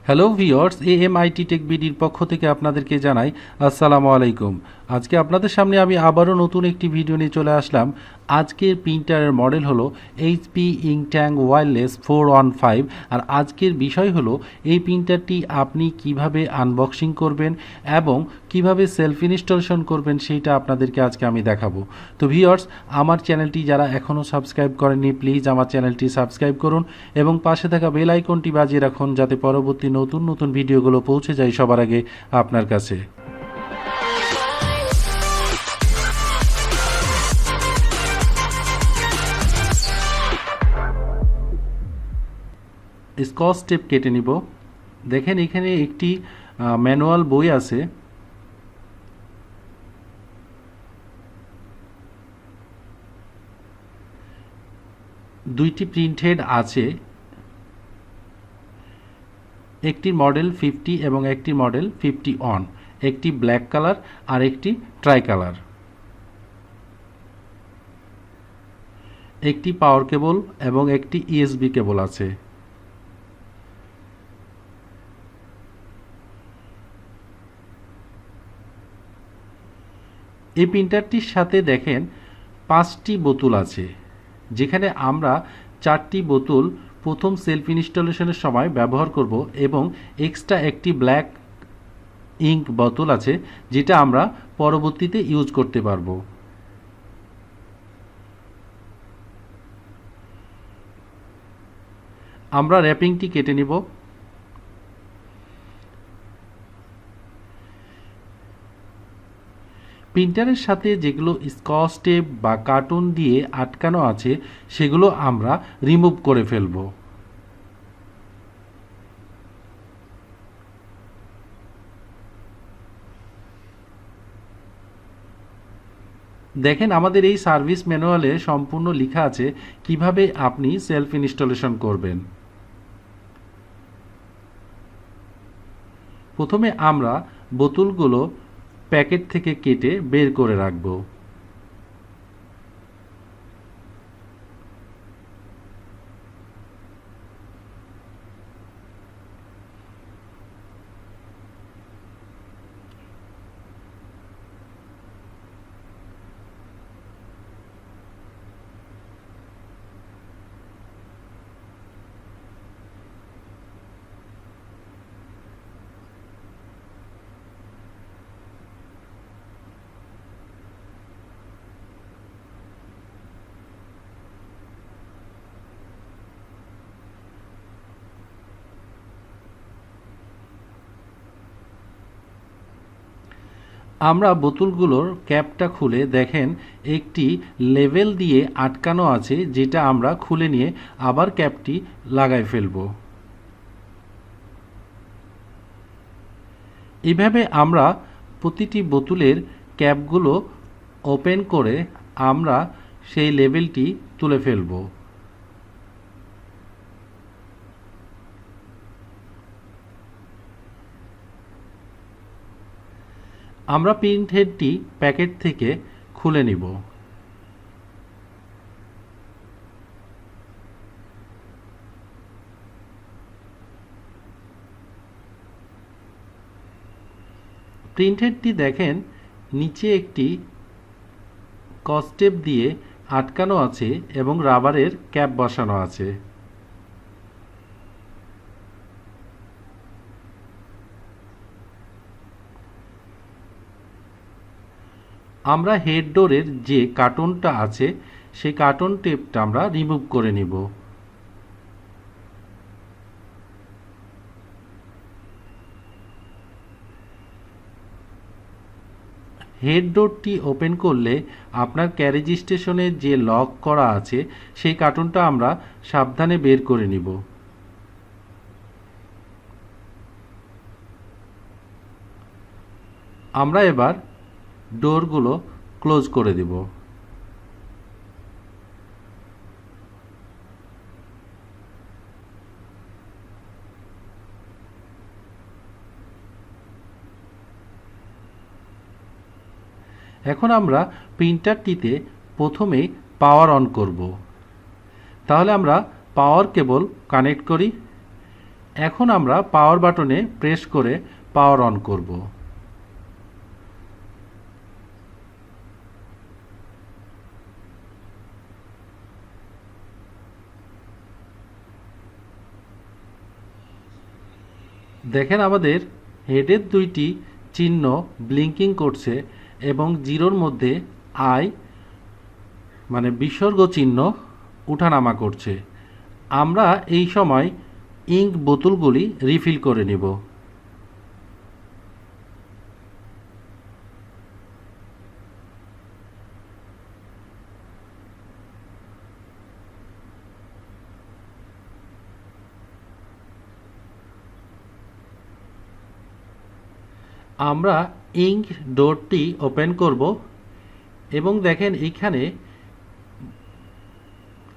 Hello viewers, এএমআইটি take বিডির পক্ষ থেকে আপনাদেরকে জানাই আসসালামু আলাইকুম। আজকে আপনাদের সামনে আমি আবারও নতুন একটি ভিডিও নিয়ে চলে আসলাম। আজকের প্রিন্টারের মডেল হলো এইচপি ইঙ্কট্যাঙ্ক ওয়্যারলেস 415। আর আজকের বিষয় হলো এই প্রিন্টারটি আপনি কিভাবে আনবক্সিং করবেন এবং কিভাবে সেলফ ইনস্টলেশন করবেন সেইটা আপনাদেরকে আজকে আমি দেখাবো। তো ভিউয়ার্স, আমার চ্যানেলটি যারা এখনও সাবস্ক্রাইব করেননি প্লিজ আমার চ্যানেলটি সাবস্ক্রাইব করুন এবং পাশে থাকা বেল আইকনটি বাজিয়ে রাখুন যাতে পরবর্তী নতুন নতুন ভিডিওগুলো পৌঁছে যায় সবার আগে আপনার কাছে। স্কচ টেপ কেটে নিব। দেখেন এখানে একটি ম্যানুয়াল বই আছে। দুইটি প্রিন্ট হেড আছে, একটি মডেল 50 এবং একটি মডেল 51, একটি ব্ল্যাক কালার আর একটি ট্রাই কালার। একটি পাওয়ার কেবল এবং একটি ইউএসবি কেবল আছে। এই প্রিন্টারটির সাথে দেখেন 5টি বোতল আছে, যেখানে আমরা 4টি বোতল প্রথম সেলফ ইনস্টলেশনের সময় ব্যবহার করব এবং এক্সট্রা একটি ব্ল্যাক ইঙ্ক বোতল আছে যেটা আমরা পরবর্তীতে ইউজ করতে পারবো। আমরা র্যাপিংটি কেটে নিব। প্রিন্টারের সাথে যেগুলো স্কচ টেপ বা কার্টুন দিয়ে আটকানো আছে সেগুলো আমরা রিমুভ করে ফেলব। দেখেন আমাদের এই সার্ভিস ম্যানুয়ালে সম্পূর্ণ লেখা আছে কিভাবে আপনি সেলফ ইনস্টলেশন করবেন। প্রথমে আমরা বোতলগুলো প্যাকেট থেকে কেটে বের করে রাখব। আমরা বোতলগুলোর ক্যাপটা খুলে দেখেন একটি লেভেল দিয়ে আটকানো আছে, যেটা আমরা খুলে নিয়ে আবার ক্যাপটি লাগাই ফেলব। এভাবে আমরা প্রতিটি বোতলের ক্যাপগুলো ওপেন করে আমরা সেই লেভেলটি তুলে ফেলব। আমরা প্রিন্ট হেডটি প্যাকেট থেকে খুলে নিব। প্রিন্ট হেডটি দেখেন নিচে একটি স্কচ টেপ দিয়ে আটকানো আছে এবং রাবারের ক্যাপ বসানো আছে। আমরা হেড ডোরের যে কার্টনটা আছে সেই কার্টন টেপটা আমরা রিমুভ করে নিব। হেড ডোরটি ওপেন করলে আপনার ক্যারেজ স্টেশনে যে লক করা আছে সেই কার্টনটা আমরা সাবধানে বের করে নিব। আমরা এবার ডোরগুলো ক্লোজ করে দেব। এখন আমরা প্রিন্টারটিতে প্রথমে পাওয়ার অন করব। তাহলে আমরা পাওয়ার কেবল কানেক্ট করি এখন আমরা পাওয়ার বাটনে প্রেস করে পাওয়ার অন করব। দেখেন আমাদের হেডের দুইটি চিহ্ন ব্লিঙ্কিং করছে এবং জিরোর মধ্যে আই মানে বিসর্গ চিহ্ন উঠানামা করছে। আমরা এই সময় ইঙ্ক বোতলগুলি রিফিল করে নেব। আমরা ইঙ্ক ডোরটি ওপেন করব এবং দেখেন এইখানে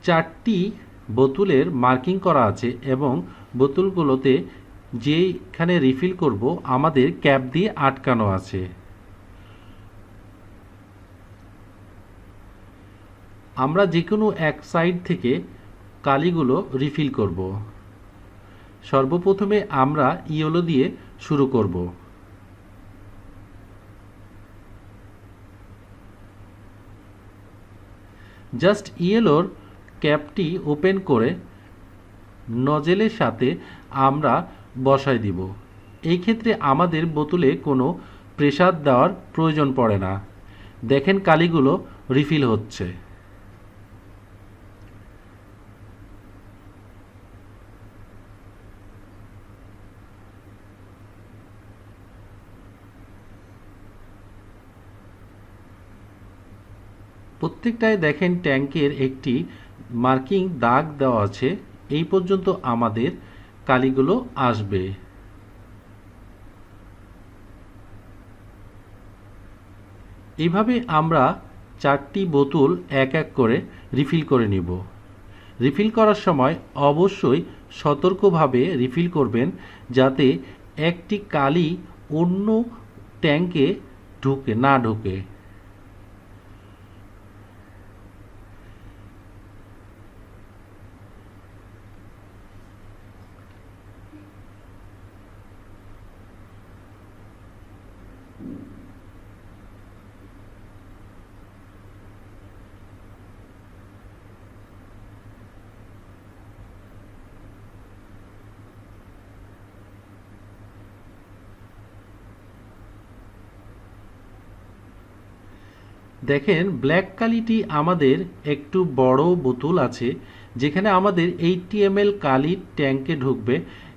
4টি বোতলের মার্কিং করা আছে এবং বোতলগুলোতে যেখানে রিফিল করব আমাদের ক্যাপ দিয়ে আটকানো আছে। আমরা যে কোনো এক সাইড থেকে কালিগুলো রিফিল করব। সর্বপ্রথমে আমরা ইয়েলো দিয়ে শুরু করব। জাস্ট ইয়েলোর ক্যাপটি ওপেন করে নজেলের সাথে আমরা বসায় দিব। এই ক্ষেত্রে আমাদের বোতলে কোনো প্রেসার দেওয়ার প্রয়োজন পড়ে না। দেখেন কালিগুলো রিফিল হচ্ছে। প্রত্যেকটায় দেখেন ট্যাঙ্কের একটি মার্কিং দাগ দেওয়া আছে। এই পর্যন্ত আমাদের কালিগুলো আসবে। এইভাবে আমরা 4টি বোতল এক এক করে রিফিল করে নিব। রিফিল করার সময় অবশ্যই সতর্কভাবে রিফিল করবেন যাতে একটি কালি অন্য ট্যাঙ্কে না ঢোকে। দেখেন ব্ল্যাক কালিটি আমাদের একটু বড় বোতল আছে যেখানে আমাদের 80 ml কালি ট্যাঙ্কে ঢুকবে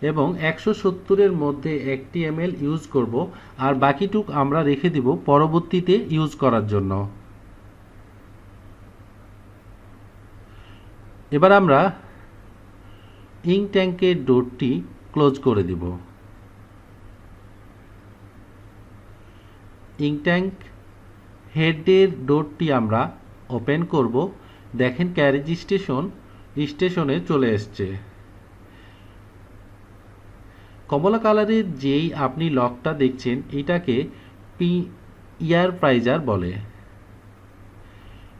এবং 170-এর মধ্যে 1 ml ইউজ করব আর বাকিটুক আমরা রেখে দিব পরবর্তীতে ইউজ করার জন্য। এবার আমরা ইঙ্ক ট্যাঙ্কের ডোরটি ক্লোজ করে দিব। ইঙ্ক ট্যাঙ্ক হেডের ডোরটি আমরা ওপেন করব। দেখেন ক্যারেজ স্টেশনে চলে এসছে। কমলা কালারের যেই আপনি লকটা দেখছেন এটাকে এয়ার প্রাইজার বলে।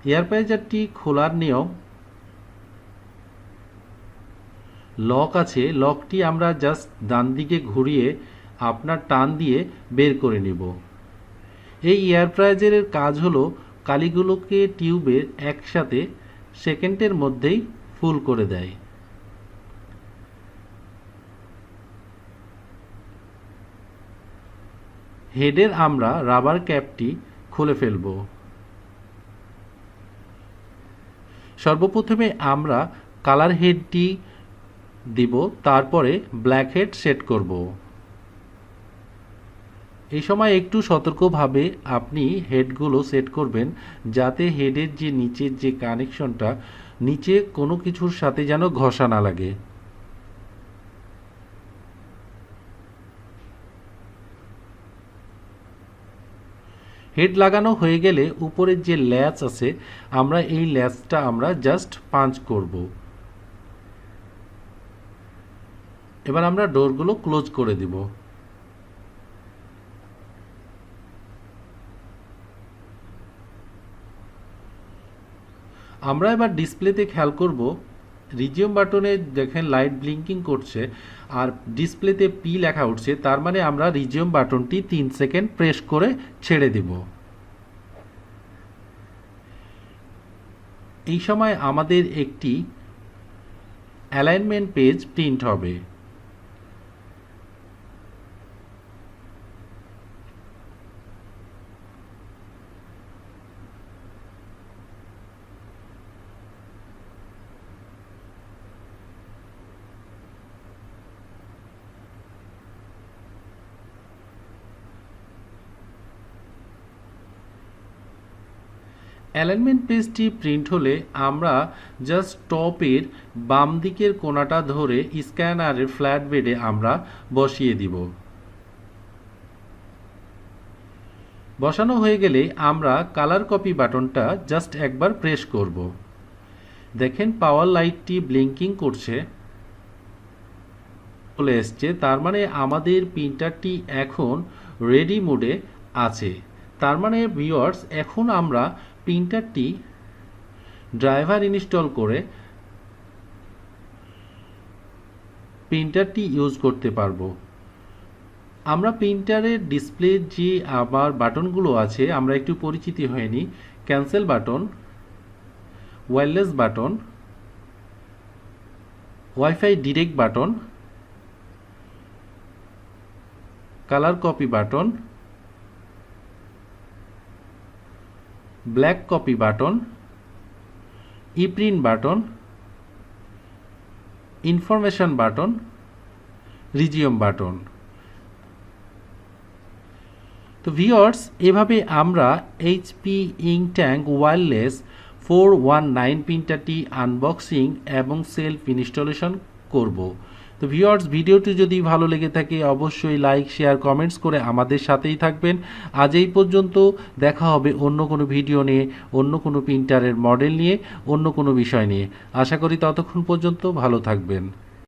এয়ার প্রাইজারটি খোলার নিয়ম লক আছে, লকটি আমরা জাস্ট ডান দিকে ঘুরিয়ে আপনার টান দিয়ে বের করে নিব। এই এয়ার প্রাইজারের কাজ হলো কালিগুলোকে টিউবের একসাথে সেকেন্ডের মধ্যেই ফুল করে দেয়। হেডের আমরা রাবার ক্যাপটি খুলে ফেলব। সর্বপ্রথমে আমরা কালার হেডটি দিব, তারপরে ব্ল্যাক হেড সেট করব। এই সময় একটু সতর্কভাবে আপনি হেডগুলো সেট করবেন যাতে হেডের যে নিচের যে কানেকশনটা নিচে কোনো কিছুর সাথে যেন ঘষা না লাগে। হেড লাগানো হয়ে গেলে উপরের যে ল্যাচ আছে আমরা এই ল্যাচটা আমরা জাস্ট পাঞ্চ করব। এবার আমরা ডোরগুলো ক্লোজ করে দিব। আমরা এবার ডিসপ্লেতে খেয়াল করব রিজিওম বাটনে দেখেন লাইট ব্লিঙ্কিং করছে আর ডিসপ্লেতে পি লেখা উঠছে, তার মানে আমরা রিজিওম বাটনটি 3 সেকেন্ড প্রেস করে ছেড়ে দেব। এই সময় আমাদের একটি অ্যালাইনমেন্ট পেজ প্রিন্ট হবে। অ্যালাইনমেন্ট পেজটি প্রিন্ট হলে আমরা জাস্ট টপের বাম দিকের কোণাটা ধরে স্ক্যানারের ফ্ল্যাট বেডে আমরা বসিয়ে দিব। বসানো হয়ে গেলে আমরা কালার কপি বাটনটা জাস্ট একবার প্রেস করব। দেখেন পাওয়ার লাইটটি ব্লিঙ্কিং করছে, চলে এসছে, তার মানে আমাদের প্রিন্টারটি এখন রেডি মোডে আছে। তার মানে ভিউয়ার্স, এখন আমরা প্রিন্টারটি ড্রাইভার ইনস্টল করে প্রিন্টারটি ইউজ করতে পারবো। আমরা প্রিন্টারের ডিসপ্লে যে আবার বাটনগুলো আছে আমরা একটু পরিচিতি হয়ে নিই। Cancel button, wireless button, wifi direct button, colour copy button, black copy button, print button, information button, resume button. তো ভিউয়ার্স, এভাবে আমরা এইচপি ইঙ্কট্যাঙ্ক ওয়্যারলেস 419 প্রিন্টারটি আনবক্সিং এবং সেলফ ইনস্টলেশন করব। তো ভিউয়ার্স, ভিডিওটি যদি ভালো লেগে থাকে অবশ্যই লাইক, শেয়ার, কমেন্টস করে আমাদের সাথেই থাকবেন। আজ এই পর্যন্ত, দেখা হবে অন্য কোনো ভিডিও নিয়ে, অন্য কোনো প্রিন্টারের মডেল নিয়ে, অন্য কোনো বিষয় নিয়ে। আশা করি ততক্ষণ পর্যন্ত ভালো থাকবেন।